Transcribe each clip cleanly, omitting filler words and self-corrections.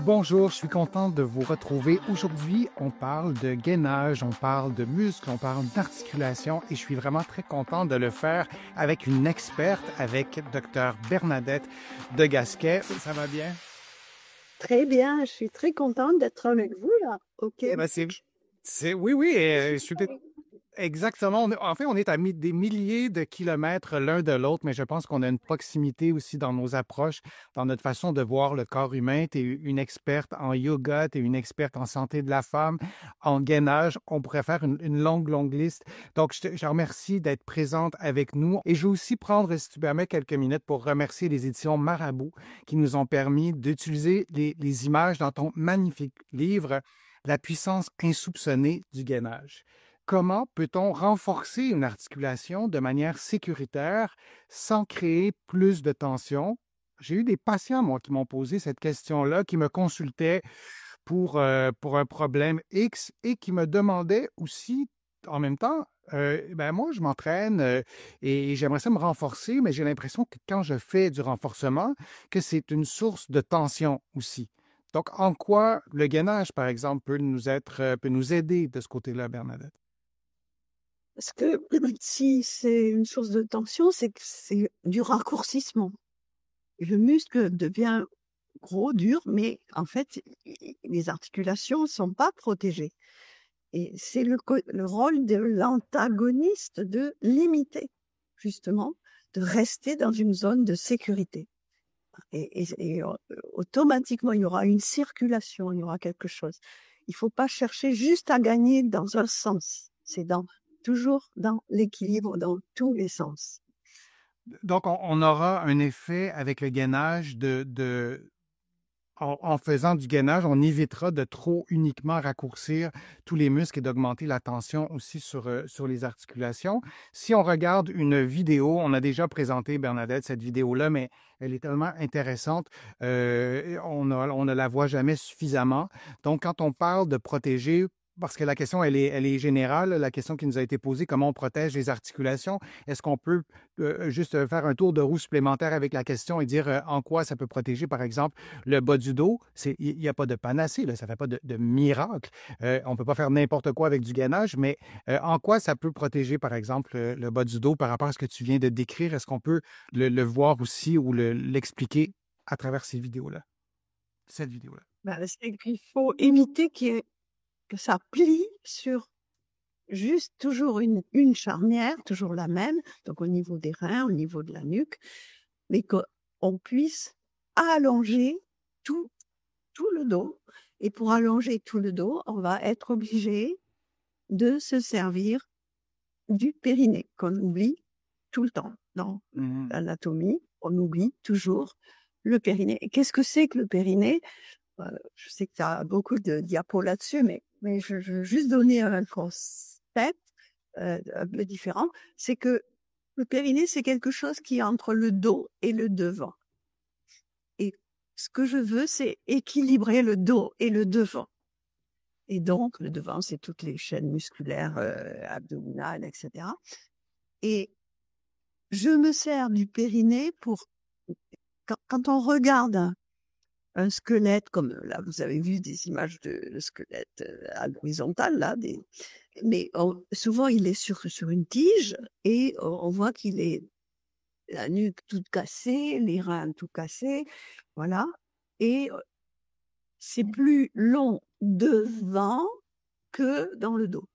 Bonjour, je suis content de vous retrouver. Aujourd'hui, on parle de gainage, on parle de muscles, on parle d'articulation et je suis vraiment très content de le faire avec une experte, avec Dr Bernadette de Gasquet. Ça va bien? Très bien, je suis très contente d'être avec vous là, au Eh ben, Québec. oui, oui, je suis exactement. En fait, on est à des milliers de kilomètres l'un de l'autre, mais je pense qu'on a une proximité aussi dans nos approches, dans notre façon de voir le corps humain. Tu es une experte en yoga, tu es une experte en santé de la femme, en gainage. On pourrait faire une longue, longue liste. Donc, je te remercie d'être présente avec nous. Et je veux aussi prendre, si tu permets, quelques minutes pour remercier les éditions Marabout qui nous ont permis d'utiliser les images dans ton magnifique livre, La puissance insoupçonnée du gainage. Comment peut-on renforcer une articulation de manière sécuritaire sans créer plus de tension? J'ai eu des patients, moi, qui m'ont posé cette question-là, qui me consultaient pour un problème X et qui me demandaient aussi, en même temps, ben moi, je m'entraîne et j'aimerais ça me renforcer, mais j'ai l'impression que quand je fais du renforcement, que c'est une source de tension aussi. Donc, en quoi le gainage, par exemple, peut nous aider de ce côté-là, Bernadette? Parce que si c'est une source de tension, c'est que c'est du raccourcissement. Le muscle devient gros, dur, mais en fait, les articulations ne sont pas protégées. Et c'est le rôle de l'antagoniste de limiter, justement, de rester dans une zone de sécurité. Et automatiquement, il y aura une circulation, il y aura quelque chose. Il ne faut pas chercher juste à gagner dans un sens. C'est toujours dans l'équilibre, dans tous les sens. Donc, on aura un effet avec le gainage en faisant du gainage, on évitera de trop uniquement raccourcir tous les muscles et d'augmenter la tension aussi sur les articulations. Si on regarde une vidéo, on a déjà présenté, Bernadette, cette vidéo-là, mais elle est tellement intéressante, on ne la voit jamais suffisamment. Donc, quand on parle de protéger, parce que la question, elle est générale, la question qui nous a été posée, comment on protège les articulations, est-ce qu'on peut juste faire un tour de roue supplémentaire avec la question et dire en quoi ça peut protéger, par exemple, le bas du dos? Il n'y a pas de panacée, là, ça ne fait pas de miracle. On ne peut pas faire n'importe quoi avec du gainage, mais en quoi ça peut protéger, par exemple, le bas du dos par rapport à ce que tu viens de décrire? Est-ce qu'on peut le voir aussi ou l'expliquer à travers ces vidéos-là, cette vidéo-là? Ben, c'est qu'il faut éviter que ça plie sur juste toujours une charnière, toujours la même, donc au niveau des reins, au niveau de la nuque, mais qu'on puisse allonger tout, tout le dos. Et pour allonger tout le dos, on va être obligé de se servir du périnée, qu'on oublie tout le temps. Dans Mhm. l'anatomie, on oublie toujours le périnée. Et qu'est-ce que c'est que le périnée? Je sais que tu as beaucoup de diapos là-dessus, mais je veux juste donner un concept un peu différent. C'est que le périnée, c'est quelque chose qui est entre le dos et le devant. Et ce que je veux, c'est équilibrer le dos et le devant. Et donc, le devant, c'est toutes les chaînes musculaires abdominales, etc. Et je me sers du périnée pour... Quand on regarde un squelette, comme là, vous avez vu des images de squelette à l'horizontale, là, mais souvent, il est sur une tige et on voit qu'il est la nuque toute cassée, les reins tout cassés, voilà. Et c'est plus long devant que dans le dos.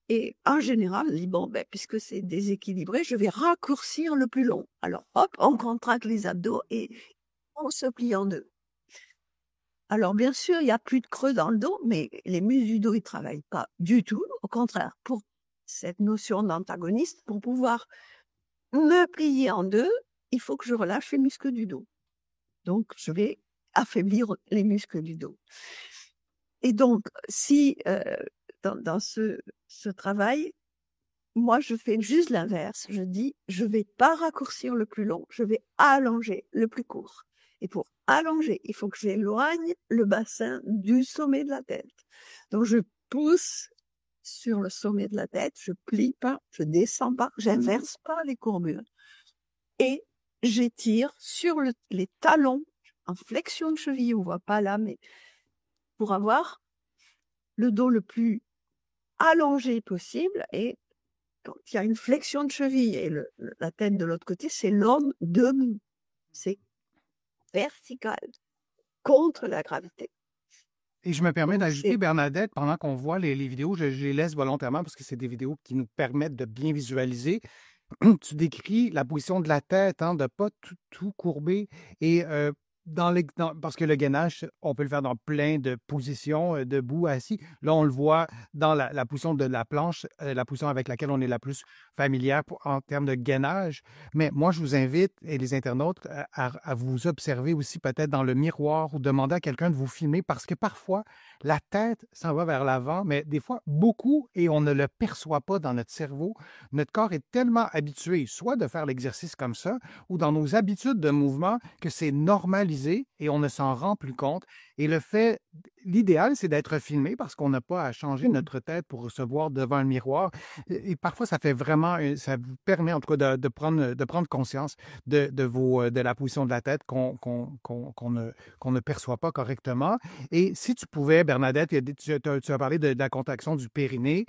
Et en général, on dit, bon, ben, puisque c'est déséquilibré, je vais raccourcir le plus long. Alors, hop, on contracte les abdos et on se plie en deux. Alors, bien sûr, il n'y a plus de creux dans le dos, mais les muscles du dos, ils ne travaillent pas du tout. Au contraire, pour cette notion d'antagoniste, pour pouvoir me plier en deux, il faut que je relâche les muscles du dos. Donc, je vais affaiblir les muscles du dos. Et donc, si dans ce travail, moi, je fais juste l'inverse. Je dis, je vais pas raccourcir le plus long, je vais allonger le plus court. Et pour allonger, il faut que j'éloigne le bassin du sommet de la tête. Donc, je pousse sur le sommet de la tête, je plie pas, je descends pas, j'inverse pas les courbures. Et j'étire sur les talons en flexion de cheville, on voit pas là, mais pour avoir le dos le plus allongé possible. Et quand il y a une flexion de cheville et la tête de l'autre côté, c'est l'homme debout. C'est vertical, contre la gravité. Et je me permets Donc d'ajouter, c'est Bernadette, pendant qu'on voit les vidéos, je les laisse volontairement parce que c'est des vidéos qui nous permettent de bien visualiser. Tu décris la position de la tête, hein, de ne pas tout courber. Et parce que le gainage, on peut le faire dans plein de positions, debout, assis. Là, on le voit dans la position de la planche, la position avec laquelle on est la plus familière en termes de gainage. Mais moi, je vous invite, et les internautes, à vous observer aussi peut-être dans le miroir ou demander à quelqu'un de vous filmer parce que parfois, la tête s'en va vers l'avant, mais des fois, beaucoup, et on ne le perçoit pas dans notre cerveau. Notre corps est tellement habitué, soit de faire l'exercice comme ça, ou dans nos habitudes de mouvement, que c'est normalisé et on ne s'en rend plus compte. Et l'idéal, c'est d'être filmé parce qu'on n'a pas à changer notre tête pour se voir devant un miroir. Et parfois, ça fait vraiment, ça vous permet en tout cas de prendre conscience de la position de la tête qu'on ne perçoit pas correctement. Et si tu pouvais, Bernadette, tu as parlé de la contraction du périnée.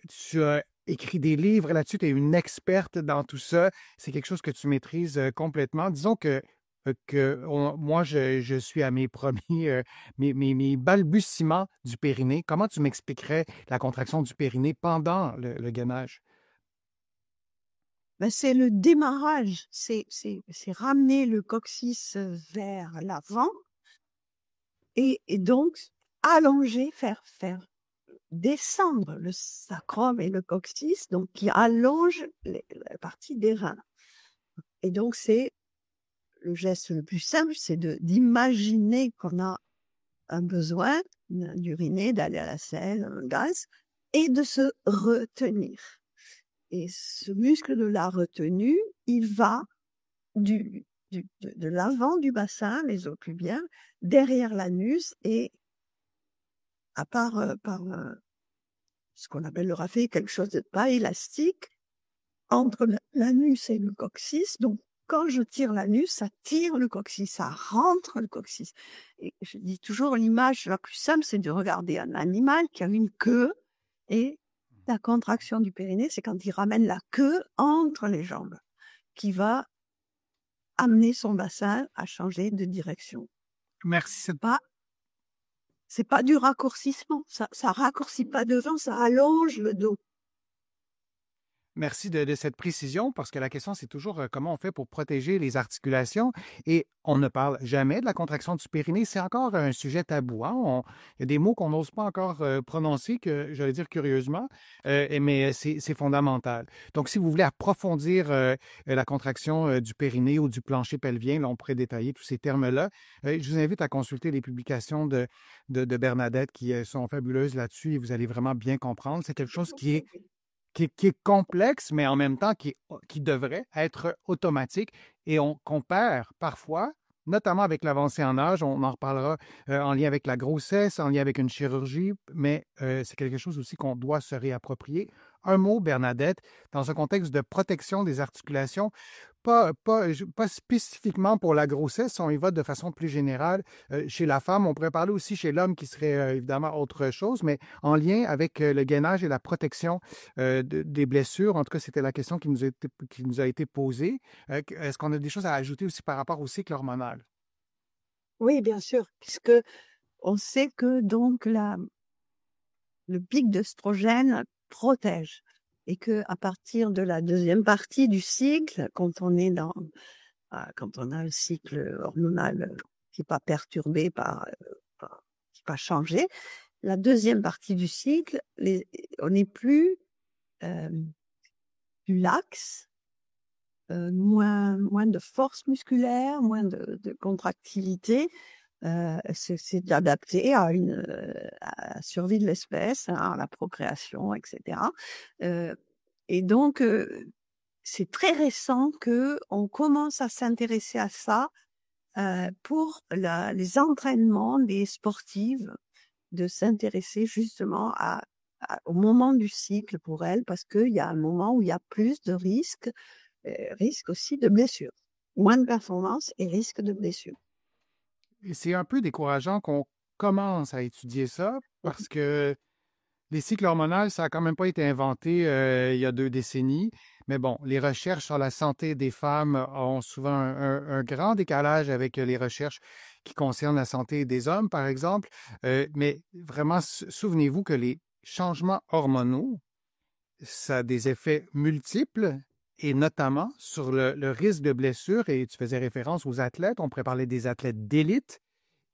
Tu as écrit des livres là-dessus, tu es une experte dans tout ça. C'est quelque chose que tu maîtrises complètement. Disons que moi, je suis à mes premiers, mes balbutiements du périnée. Comment tu m'expliquerais la contraction du périnée pendant le gainage? c'est le démarrage, c'est ramener le coccyx vers l'avant et donc allonger, faire descendre le sacrum et le coccyx, donc qui allonge la partie des reins. Et donc c'est le geste le plus simple, c'est d'imaginer qu'on a un besoin d'uriner, d'aller à la selle, un gaz, et de se retenir. Et ce muscle de la retenue, il va de l'avant du bassin, les os pubiens, derrière l'anus et par ce qu'on appelle le rafé, quelque chose de pas élastique, entre l'anus et le coccyx. Donc, quand je tire l'anus, ça tire le coccyx, ça rentre le coccyx. Et je dis toujours, l'image la plus simple, c'est de regarder un animal qui a une queue et la contraction du périnée, c'est quand il ramène la queue entre les jambes, qui va amener son bassin à changer de direction. Merci. C'est pas du raccourcissement, ça raccourcit pas devant, ça allonge le dos. Merci de cette précision parce que la question, c'est toujours comment on fait pour protéger les articulations et on ne parle jamais de la contraction du périnée. C'est encore un sujet tabou, hein. Il y a des mots qu'on n'ose pas encore prononcer, que j'allais dire curieusement, mais c'est fondamental. Donc, si vous voulez approfondir la contraction du périnée ou du plancher pelvien, là, on pourrait détailler tous ces termes-là. Je vous invite à consulter les publications de Bernadette qui sont fabuleuses là-dessus et vous allez vraiment bien comprendre. C'est quelque chose qui est complexe, mais en même temps qui devrait être automatique. Et qu'on perd parfois, notamment avec l'avancée en âge, on en reparlera en lien avec la grossesse, en lien avec une chirurgie, mais c'est quelque chose aussi qu'on doit se réapproprier. Un mot, Bernadette, dans un contexte de protection des articulations, pas spécifiquement pour la grossesse, on y va de façon plus générale. Chez la femme, on pourrait parler aussi chez l'homme qui serait évidemment autre chose, mais en lien avec le gainage et la protection des blessures. En tout cas, c'était la question qui nous a été posée. Est-ce qu'on a des choses à ajouter aussi par rapport au cycle hormonal? Oui, bien sûr, puisque on sait que donc le pic d'œstrogène protège et que à partir de la deuxième partie du cycle, quand on a un cycle hormonal qui n'est pas perturbé qui n'est pas changé, la deuxième partie du cycle, on n'est plus lax, moins de force musculaire, moins de contractilité. C'est adapté à la survie de l'espèce, hein, à la procréation, etc. Et donc, c'est très récent qu'on commence à s'intéresser à ça pour les entraînements des sportives, de s'intéresser justement au moment du cycle pour elles, parce qu'il y a un moment où il y a plus de risques aussi de blessures. Moins de performance et risque de blessure. Et c'est un peu décourageant qu'on commence à étudier ça Mhm. parce que les cycles hormonaux, ça a quand même pas été inventé il y a 2 décennies. Mais bon, les recherches sur la santé des femmes ont souvent un grand décalage avec les recherches qui concernent la santé des hommes, par exemple. Mais vraiment, souvenez-vous que les changements hormonaux, ça a des effets multiples et notamment sur le risque de blessure. Et tu faisais référence aux athlètes. On pourrait parler des athlètes d'élite.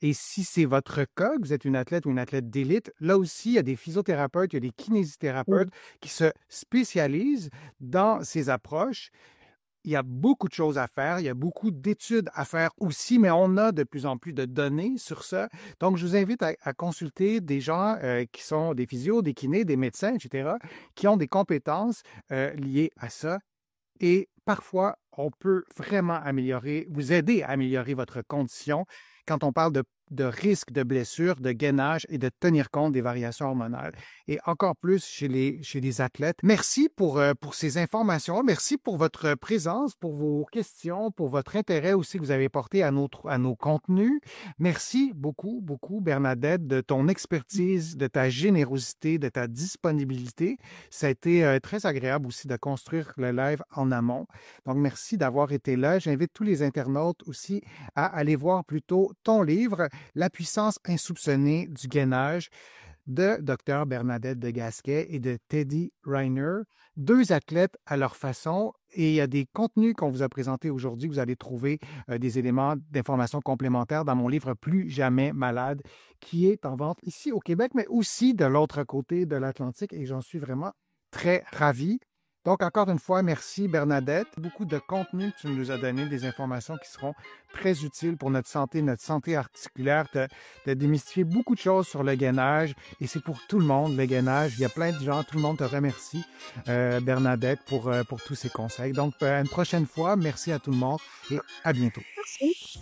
Et si c'est votre cas, que vous êtes une athlète ou une athlète d'élite, là aussi, il y a des physiothérapeutes, il y a des kinésithérapeutes Mhm. qui se spécialisent dans ces approches. Il y a beaucoup de choses à faire, il y a beaucoup d'études à faire aussi, mais on a de plus en plus de données sur ça. Donc, je vous invite à consulter des gens qui sont des physios, des kinés, des médecins, etc., qui ont des compétences liées à ça. Et parfois, on peut vraiment améliorer, vous aider à améliorer votre condition quand on parle de risque de blessure, de gainage et de tenir compte des variations hormonales. Et encore plus chez les athlètes. Merci pour ces informations. Merci pour votre présence, pour vos questions, pour votre intérêt aussi que vous avez porté à nos contenus. Merci beaucoup, beaucoup, Bernadette, de ton expertise, de ta générosité, de ta disponibilité. Ça a été très agréable aussi de construire le live en amont. Donc, merci d'avoir été là. J'invite tous les internautes aussi à aller voir plutôt ton livre, La puissance insoupçonnée du gainage de Dr. Bernadette de Gasquet et de Teddy Reiner, 2 athlètes à leur façon. Et il y a des contenus qu'on vous a présentés aujourd'hui. Vous allez trouver des éléments d'information complémentaires dans mon livre Plus jamais malade, qui est en vente ici au Québec, mais aussi de l'autre côté de l'Atlantique. Et j'en suis vraiment très ravi. Donc, encore une fois, merci Bernadette. Beaucoup de contenu que tu nous as donné, des informations qui seront très utiles pour notre santé articulaire, de démystifier beaucoup de choses sur le gainage. Et c'est pour tout le monde, le gainage. Il y a plein de gens, tout le monde te remercie, Bernadette, pour tous ces conseils. Donc, une prochaine fois, merci à tout le monde et à bientôt. Merci.